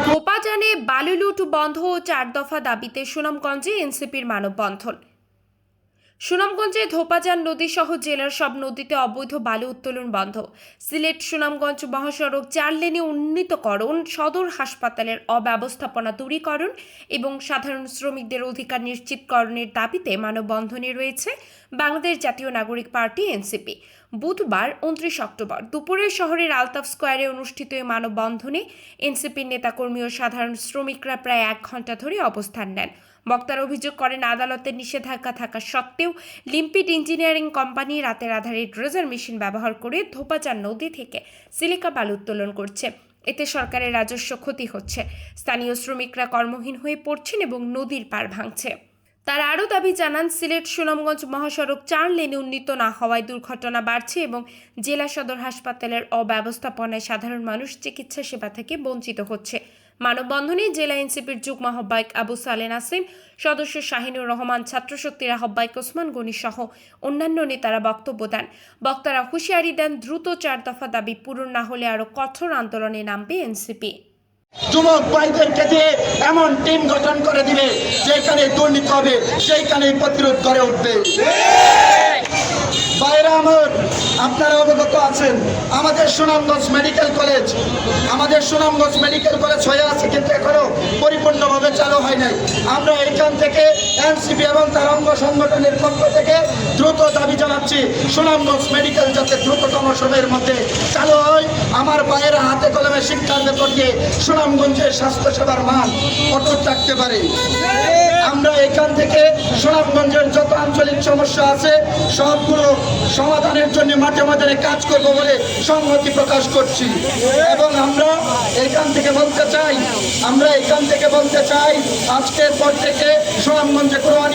ধোপাজানে বালু লুট বন্ধ ও 4 দফা দাবিতে সুনামগঞ্জে এনসিপির মানববন্ধন। সুনামগঞ্জে ধোপাজান নদী সহ জেলার সব নদীতে অবৈধ বালু উত্তোলন বন্ধ। সিলেট সুনামগঞ্জ মহাসড়ক 4 লেনে উন্নীতকরণ, সদর হাসপাতালের অব্যবস্থাপনা দূরীকরণ এবং সাধারণ শ্রমিকদের অধিকার নিশ্চিতকরণের দাবিতে মানববন্ধনে রয়েছে বাংলাদেশ জাতীয় নাগরিক পার্টি এনসিপি। বুধবার 29 অক্টোবর দুপুরে শহরের আলতাফ স্কয়ারে অনুষ্ঠিত এই মানববন্ধনে এনসিপির নেতাকর্মী ও সাধারণ শ্রমিকরা প্রায় 1 ঘণ্টা ধরে অবস্থান নেন। বক্তারা অভিযোগ করেন, আদালতের নিষেধাজ্ঞা থাকা সত্ত্বেও লিম্পিড ইঞ্জিনিয়ারিং কোম্পানি রাতের আধারে ড্রেজার মেশিন ব্যবহার করে ধোপাজান নদী থেকে সিলিকা বালু উত্তোলন করছে। এতে সরকারের রাজস্ব ক্ষতি হচ্ছে, স্থানীয় শ্রমিকরা কর্মহীন হয়ে পড়ছেন এবং নদীর পাড় ভাঙছে। তারা আরও দাবি জানান, সিলেট সুনামগঞ্জ মহাসড়ক 4 লেনে উন্নীত না হওয়ায় দুর্ঘটনা বাড়ছে এবং জেলা সদর হাসপাতালের অব্যবস্থাপনায় সাধারণ মানুষ চিকিৎসা সেবা থেকে বঞ্চিত হচ্ছে। মানববন্ধনে জেলা এনসিপির যুগ্ম আহ্বায়ক আবু সালে নাসিম, সদস্য শাহিনুর রহমান, ছাত্রশক্তির আহ্বায়ক ওসমান গনি সহ অন্যান্য নেতারা বক্তব্য দেন। বক্তারা হুঁশিয়ারি দেন, দ্রুত 4 দফা দাবি পূরণ না হলে আরও কঠোর আন্দোলনে নামবে এনসিপি। যুবক ভাইদেরকে দিয়ে এমন টিম গঠন করে দিবে যেখানে দুর্নীতি হবে সেইখানে প্রতিরোধ করে উঠবে। বাইরে আমার আপনারা অবগত আছেন, আমাদের সুনামগঞ্জ মেডিকেল কলেজ হয়ে আছে, কিন্তু এখনো পরিপূর্ণভাবে চালু হয় নাই। আমরা এইখান থেকে এনসিপি এবং তার অঙ্গ সংগঠনের পক্ষ থেকে দ্রুত দাবি জানাচ্ছি, সুনামগঞ্জ মেডিকেল যাতে দ্রুততম সময়ের মধ্যে চালু হয়। আমার ভাইয়েরা হাতে কলমে শিক্ষার ভেতর দিয়ে সুনামগঞ্জের স্বাস্থ্যসেবার মান অটুট রাখতে পারে। আমরা এখান থেকে সুনামগঞ্জের যত আঞ্চলিক সমস্যা আছে সবগুলো সমাধানের জন্য মাঠে মাঠে কাজ করব বলে সংহতি প্রকাশ করছি। এবং আমরা এখান থেকে বলতে চাই আজকের পর থেকে সুনামগঞ্জে কোনো